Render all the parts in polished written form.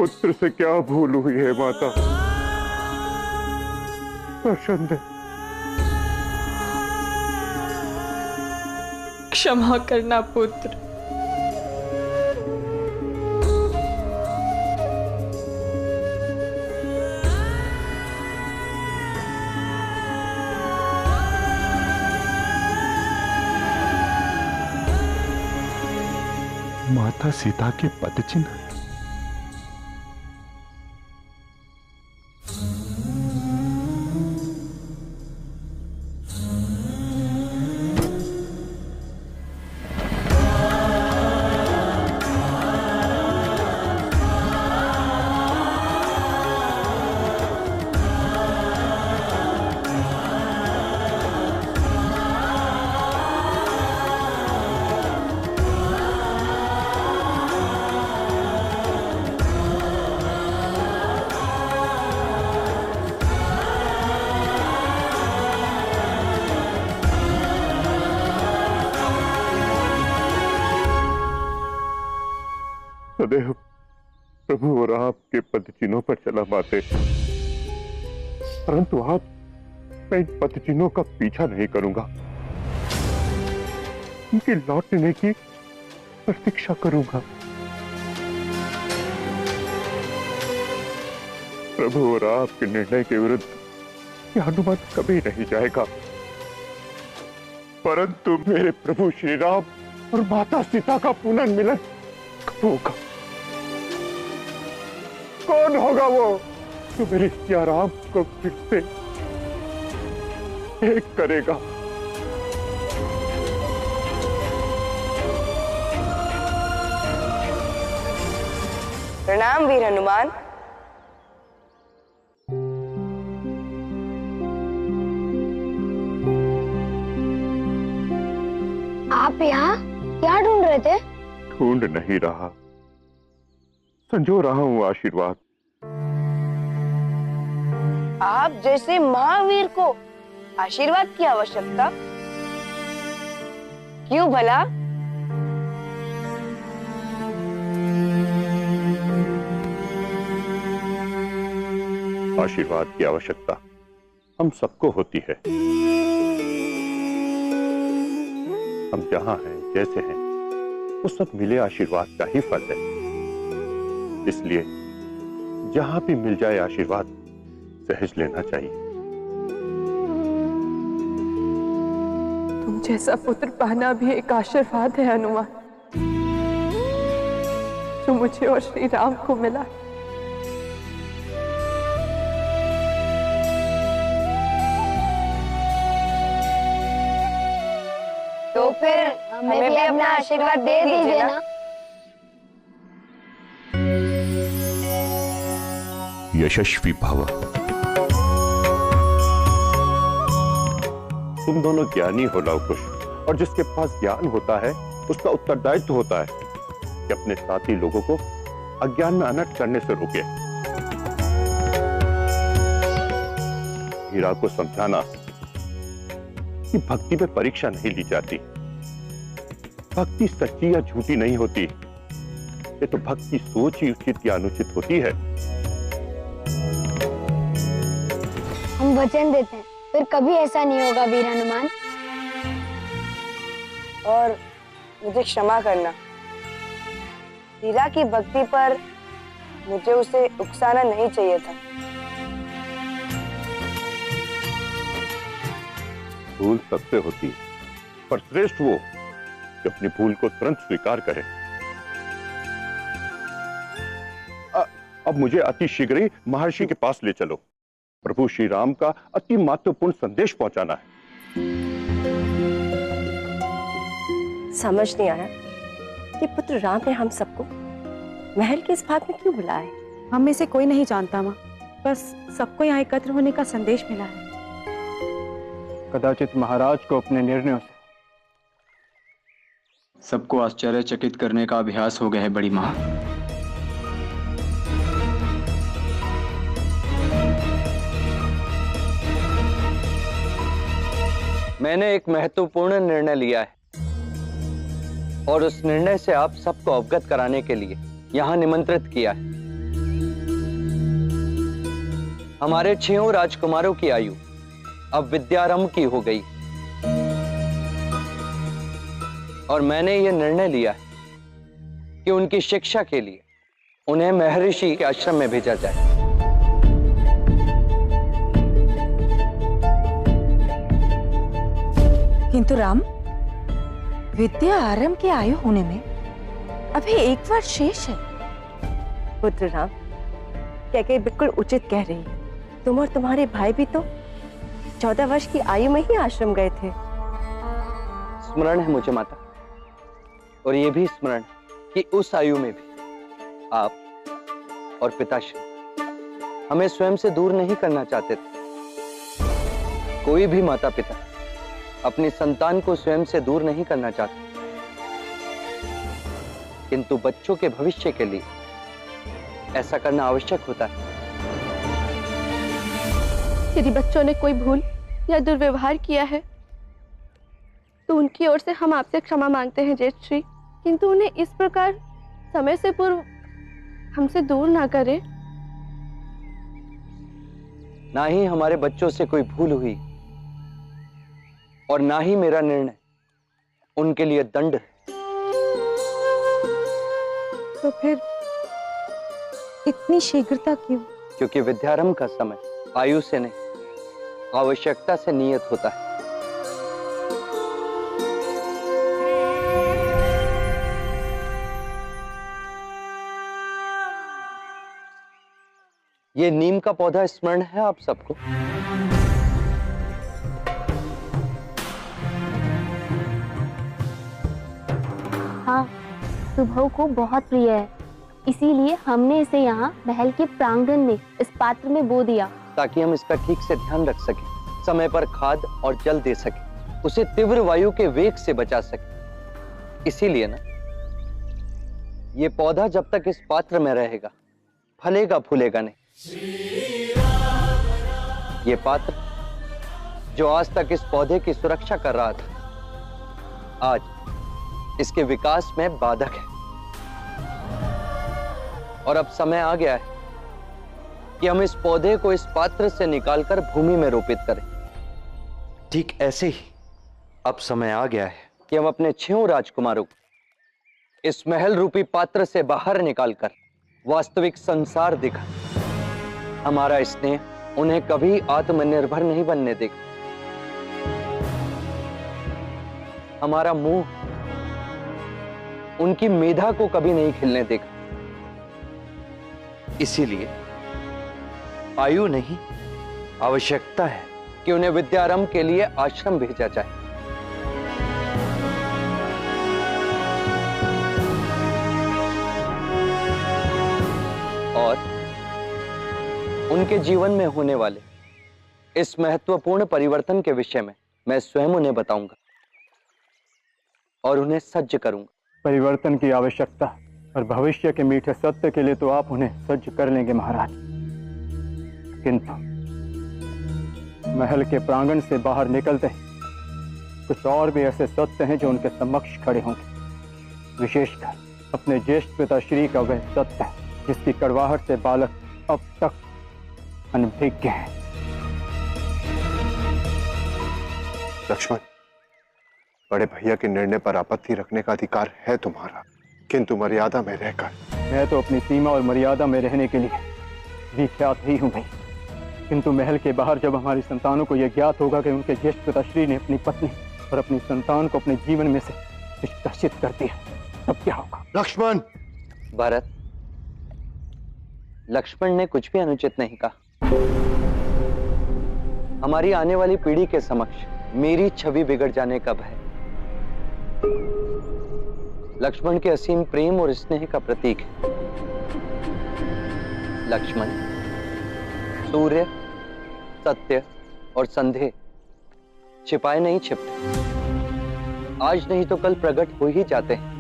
पुत्र से क्या भूल हुई है माता, दर्शन दे। क्षमा करना पुत्र। माता सीता के पदचिन्ह। सदैव प्रभु और आपके पदचिन्हों पर चला माते, परंतु मैं इन पदचिन्हों का पीछा नहीं करूंगा। उनके लौटने की प्रतीक्षा करूंगा। प्रभु और आपके निर्णय के विरुद्ध यह हनुमान कभी नहीं जाएगा, परंतु मेरे प्रभु श्री राम और माता सीता का पुनर्मिलन कब होगा? कौन होगा वो जो मेरे सिया राम को फिर से एक करेगा? प्रणाम वीर हनुमान। आप यहाँ क्या ढूंढ रहे थे? ढूंढ नहीं रहा, संजो रहा हूं आशीर्वाद। आप जैसे महावीर को आशीर्वाद की आवश्यकता क्यों भला? आशीर्वाद की आवश्यकता हम सबको होती है। हम जहां हैं, जैसे हैं, वो सब मिले आशीर्वाद का ही फल है। इसलिए जहां भी मिल जाए आशीर्वाद सहज लेना चाहिए। तुम जैसा पुत्र पाना भी एक आशीर्वाद है हनुमान, जो मुझे और श्री राम को मिला। तो फिर हमें भी अपना आशीर्वाद दे दीजिए ना। यशस्वी भव। तुम दोनों ज्ञानी हो लवकुश, और जिसके पास ज्ञान होता है उसका उत्तरदायित्व होता है कि अपने साथी लोगों को अज्ञान में अनर्थ करने से रोके। हीरा को समझाना कि भक्ति में परीक्षा नहीं ली जाती। भक्ति सच्ची या झूठी नहीं होती, ये तो भक्त की सोच ही उचित या अनुचित होती है। हम वचन देते हैं, फिर कभी ऐसा नहीं होगा वीर हनुमान। और मुझे क्षमा करना, हीरा की भक्ति पर मुझे उसे उकसाना नहीं चाहिए था। भूल सबसे होती है, पर श्रेष्ठ वो जो अपनी भूल को तुरंत स्वीकार करे। अब मुझे अति शीघ्र ही महर्षि के पास ले चलो। प्रभु श्री राम का अति महत्वपूर्ण संदेश पहुंचाना है। समझ नहीं आया कि पुत्र राम ने हम सबको महल के इस भाग में क्यों बुलाया है? हम में से कोई नहीं जानता माँ, बस सबको यहाँ एकत्र होने का संदेश मिला है। कदाचित महाराज को अपने निर्णयों से सबको आश्चर्यचकित करने का अभ्यास हो गया है बड़ी माँ। मैंने एक महत्वपूर्ण निर्णय लिया है और उस निर्णय से आप सबको अवगत कराने के लिए यहाँ निमंत्रित किया है। हमारे 6 राजकुमारों की आयु अब विद्यारंभ की हो गई और मैंने यह निर्णय लिया है कि उनकी शिक्षा के लिए उन्हें महर्षि के आश्रम में भेजा जाए। किंतु राम, विद्या आरंभ की आयु होने में अभी 1 वर्ष शेष है। पुत्र राम, कैकेयी बिल्कुल उचित कह रही है। तुम और तुम्हारे भाई भी तो 14 वर्ष की आयु में ही आश्रम गए थे। स्मरण है मुझे माता, और यह भी स्मरण कि उस आयु में भी आप और पिताश्री हमें स्वयं से दूर नहीं करना चाहते थे। कोई भी माता पिता अपनी संतान को स्वयं से दूर नहीं करना चाहते, किंतु बच्चों के भविष्य के लिए ऐसा करना आवश्यक होता है। यदि बच्चों ने कोई भूल या दुर्व्यवहार किया है तो उनकी ओर से हम आपसे क्षमा मांगते हैं ज्येष्ठ श्री, किंतु उन्हें इस प्रकार समय से पूर्व हमसे दूर ना करें। ना ही हमारे बच्चों से कोई भूल हुई और ना ही मेरा निर्णय उनके लिए दंड है। तो फिर इतनी शीघ्रता क्यों? क्योंकि विद्यारंभ का समय आयु से नहीं, आवश्यकता से नियत होता है। ये नीम का पौधा स्मरण है आप सबको? हाँ, सुबह को बहुत प्रिय है, इसीलिए हमने इसे यहाँ महल के प्रांगण में इस पात्र में बो दिया, ताकि हम इसका ठीक से ध्यान रख सकें, समय पर खाद और जल दे सकें, उसे तीव्र वायु के वेग से बचा सकें। इसीलिए ना, ये पौधा जब तक इस पात्र में रहेगा फलेगा फूलेगा नहीं। ये पात्र जो आज तक इस पौधे की सुरक्षा कर रहा था, आज इसके विकास में बाधक है। और अब समय आ गया है कि हम इस पौधे को इस पात्र से निकालकर भूमि में रोपित करें। ठीक ऐसे ही अब समय आ गया है कि हम अपने 6 राजकुमारों को इस महल रूपी पात्र से बाहर निकालकर वास्तविक संसार दिखाएं। हमारा स्नेह उन्हें कभी आत्मनिर्भर नहीं बनने देगा। हमारा मोह उनकी मेधा को कभी नहीं खिलने देगा। इसीलिए आयु नहीं, आवश्यकता है कि उन्हें विद्यारंभ के लिए आश्रम भेजा जाए। और उनके जीवन में होने वाले इस महत्वपूर्ण परिवर्तन के विषय में मैं स्वयं उन्हें बताऊंगा और उन्हें सज्ज करूंगा। परिवर्तन की आवश्यकता और भविष्य के मीठे सत्य के लिए तो आप उन्हें सज्ज कर लेंगे महाराज, किंतु महल के प्रांगण से बाहर निकलते ही कुछ और भी ऐसे सत्य हैं जो उनके समक्ष खड़े होंगे। विशेषकर अपने ज्येष्ठ पिताश्री का वह सत्य जिसकी कड़वाहट से बालक अब तक अनभिज्ञ है। लक्ष्मण, बड़े भैया के निर्णय पर आपत्ति रखने का अधिकार है तुम्हारा, किंतु मर्यादा में रहकर। मैं तो अपनी सीमा और मर्यादा में रहने के लिए विख्यात ही हूं भाई, किंतु महल के बाहर जब हमारी संतानों को यह ज्ञात होगा कि उनके ज्येष्ठ पिताश्री ने अपनी पत्नी और अपनी संतान को अपने जीवन में से निष्कासित कर दिया, तब क्या होगा? लक्ष्मण! भरत, लक्ष्मण ने कुछ भी अनुचित नहीं कहा। हमारी आने वाली पीढ़ी के समक्ष मेरी छवि बिगड़ जाने का भय लक्ष्मण के असीम प्रेम और स्नेह का प्रतीक है। लक्ष्मण सूर्य, सत्य और संदेह छिपाए नहीं छिपते, आज नहीं तो कल प्रकट हो ही जाते हैं।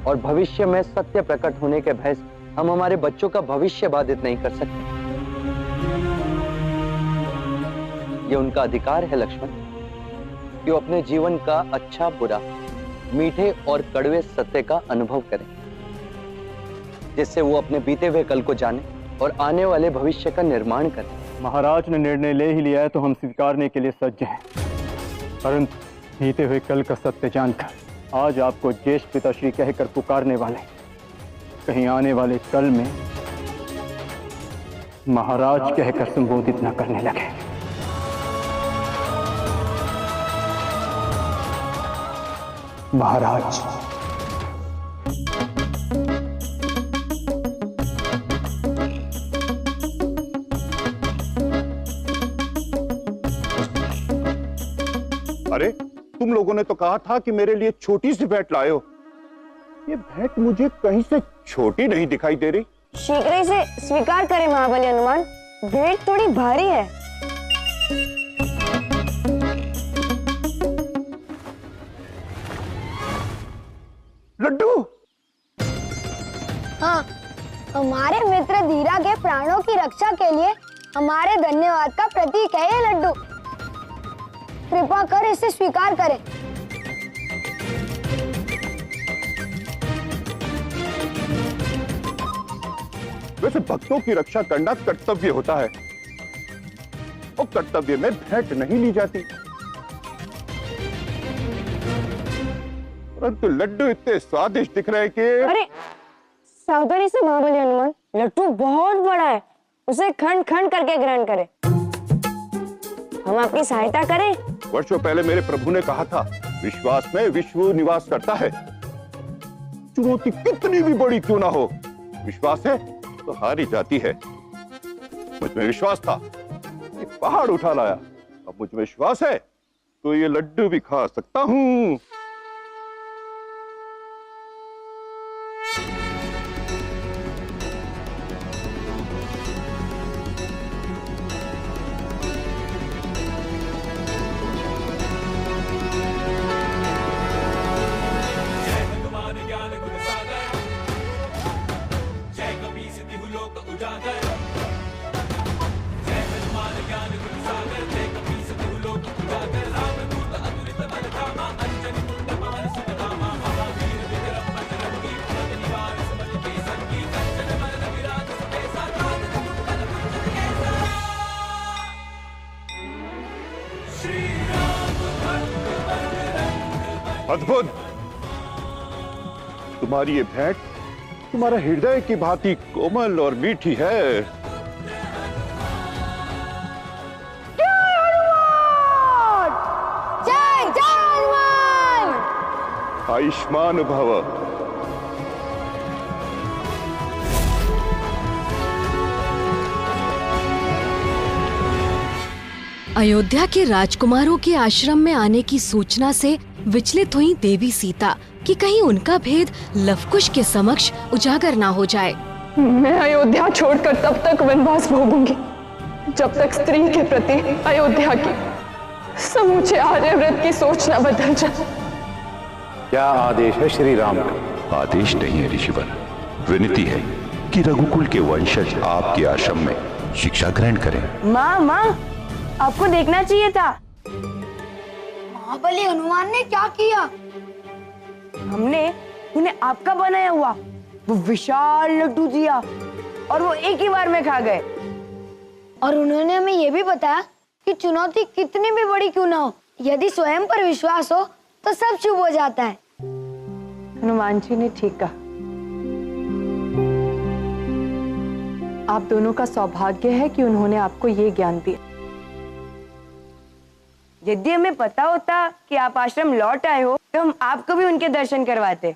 और भविष्य में सत्य प्रकट होने के भय से हम हमारे बच्चों का भविष्य बाधित नहीं कर सकते। ये उनका अधिकार है लक्ष्मण कि वो अपने जीवन का अच्छा बुरा, मीठे और कड़वे सत्य का अनुभव करें, जिससे वो अपने बीते हुए कल को जाने और आने वाले भविष्य का निर्माण करें। महाराज ने निर्णय ले ही लिया है तो हम स्वीकारने के लिए सज्ज हैं, परंतु बीते हुए कल का सत्य जानकर आज आपको ज्येष्ठ पिताश्री कहकर पुकारने वाले, कहीं आने वाले कल में महाराज कहकर संबोधित न करने लगे। महाराज। अरे तुम लोगों ने तो कहा था कि मेरे लिए छोटी सी भेंट लाए हो। ये भेंट मुझे कहीं से छोटी नहीं दिखाई दे रही। शीघ्र ही से स्वीकार करें महाबली हनुमान, भेंट थोड़ी भारी है। लड्डू। हाँ, हमारे मित्र धीरा के प्राणों की रक्षा के लिए हमारे धन्यवाद का प्रतीक है ये लड्डू। कृपा कर इसे स्वीकार करें। वैसे भक्तों की रक्षा करना कर्तव्य होता है और कर्तव्य में भेंट नहीं ली जाती, परंतु लड्डू इतने स्वादिष्ट दिख रहे हैं कि। अरे सावधानी से महाबली हनुमान, लड्डू बहुत बड़ा है, उसे खंड खंड करके ग्रहण करें। हम आपकी सहायता करें। वर्षों पहले मेरे प्रभु ने कहा था, विश्वास में विश्व निवास करता है। चुनौती कितनी भी बड़ी क्यों ना हो, विश्वास है तो हार ही जाती है। मुझ में विश्वास था, एक पहाड़ उठा लाया। अब मुझ में विश्वास है तो ये लड्डू भी खा सकता हूं। अद्भुत। तुम्हारी ये भेंट तुम्हारा हृदय की भांति कोमल और मीठी है। जय जय हनुमान। आयुष्मान भव। अयोध्या के राजकुमारों के आश्रम में आने की सूचना से विचलित हुई देवी सीता कि कहीं उनका भेद लवकुश के समक्ष उजागर ना हो जाए। मैं अयोध्या छोड़कर तब तक वनवास भोगूंगी जब तक स्त्री के प्रति अयोध्या की समूचे आर्यव्रत की सोच न बदल जाए। क्या आदेश है श्री राम का? आदेश नहीं है ऋषिवर, विनती है कि रघुकुल के वंशज आपके आश्रम में शिक्षा ग्रहण करें। माँ आपको देखना चाहिए था। महाबली हनुमान ने क्या किया? हमने उन्हें आपका बनाया हुआ वो विशाल लड्डू दिया और वो एक ही बार में खा गए। और उन्होंने हमें ये भी बताया कि चुनौती कितनी भी बड़ी क्यों ना हो, यदि स्वयं पर विश्वास हो तो सब शुभ हो जाता है। हनुमान जी ने ठीक कहा। आप दोनों का सौभाग्य है कि उन्होंने आपको ये ज्ञान दिया। यदि हमें पता होता कि आप आश्रम लौट आए हो तो हम आपको भी उनके दर्शन करवाते।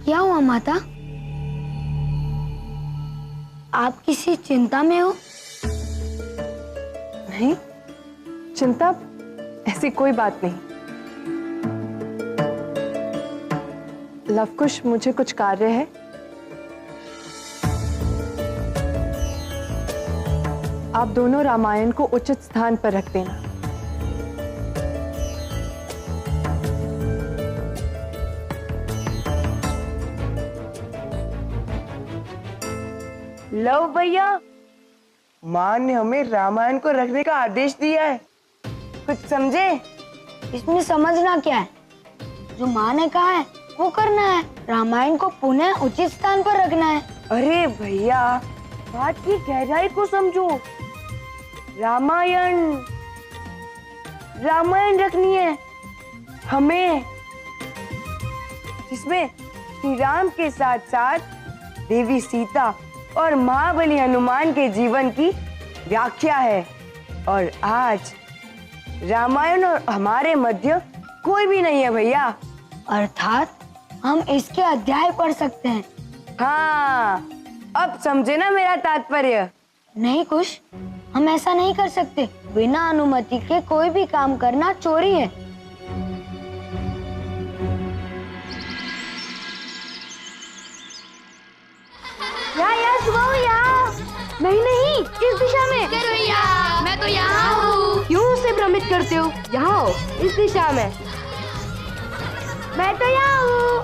क्या हुआ माता? आप किसी चिंता में हो? नहीं, चिंता ऐसी कोई बात नहीं। लवकुश, मुझे कुछ कार्य है। आप दोनों रामायण को उचित स्थान पर रख देना। लव भैया, माँ ने हमें रामायण को रखने का आदेश दिया है, कुछ समझे? इसमें समझना क्या है? जो माँ ने कहा है वो करना है, रामायण को पुनः उचित स्थान पर रखना है। अरे भैया, बात की गहराई को समझो। रामायण रखनी है हमें, जिसमें श्री राम के साथ साथ देवी सीता और महाबली हनुमान के जीवन की व्याख्या है। और आज रामायण और हमारे मध्य कोई भी नहीं है भैया। अर्थात हम इसके अध्याय पढ़ सकते हैं। हाँ, अब समझे ना मेरा तात्पर्य? नहीं कुश, हम ऐसा नहीं कर सकते। बिना अनुमति के कोई भी काम करना चोरी है। या सुबह यहाँ। नहीं, इस दिशा में। भैया, मैं तो यहाँ हूँ। क्यों उसे भ्रमित करते हो? यहाँ हो, इस दिशा में। मैं तो यहाँ हूँ।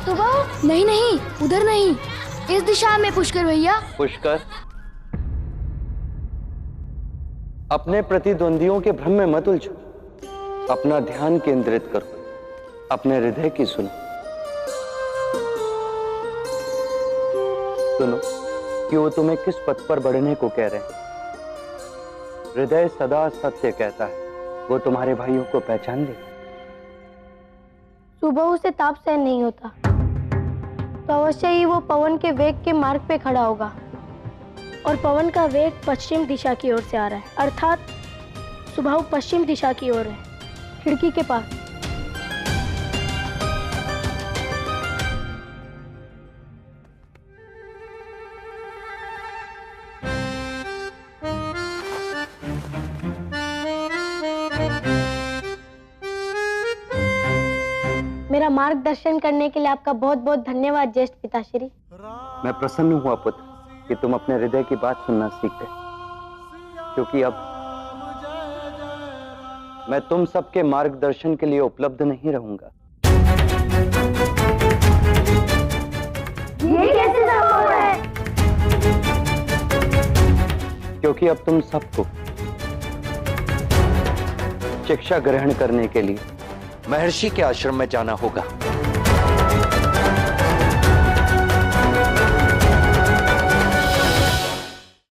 सुबह? नहीं, उधर नहीं, इस दिशा में। पुष्कर भैया। पुष्कर, अपने प्रतिद्वंदियों के भ्रम में मत उलझो। अपना ध्यान केंद्रित करो, अपने हृदय की सुनो कि वो तुम्हें किस पथ पर बढ़ने को कह रहे हैं। हृदय सदा सत्य कहता है, वो तुम्हारे भाइयों को पहचान ले। सुबह उसे ताप सहन नहीं होता, तो अवश्य ही वो पवन के वेग के मार्ग पे खड़ा होगा। और पवन का वेग पश्चिम दिशा की ओर से आ रहा है, अर्थात सुबह पश्चिम दिशा की ओर है, खिड़की के पास। मेरा मार्गदर्शन करने के लिए आपका बहुत बहुत धन्यवाद ज्येष्ठ पिताश्री। मैं प्रसन्न हुआ पुत्र कि तुम अपने हृदय की बात सुनना सीख गए, क्योंकि अब मैं तुम सबके मार्गदर्शन के लिए उपलब्ध नहीं रहूंगा। ये कैसे संभव है? क्योंकि अब तुम सबको शिक्षा ग्रहण करने के लिए महर्षि के आश्रम में जाना होगा।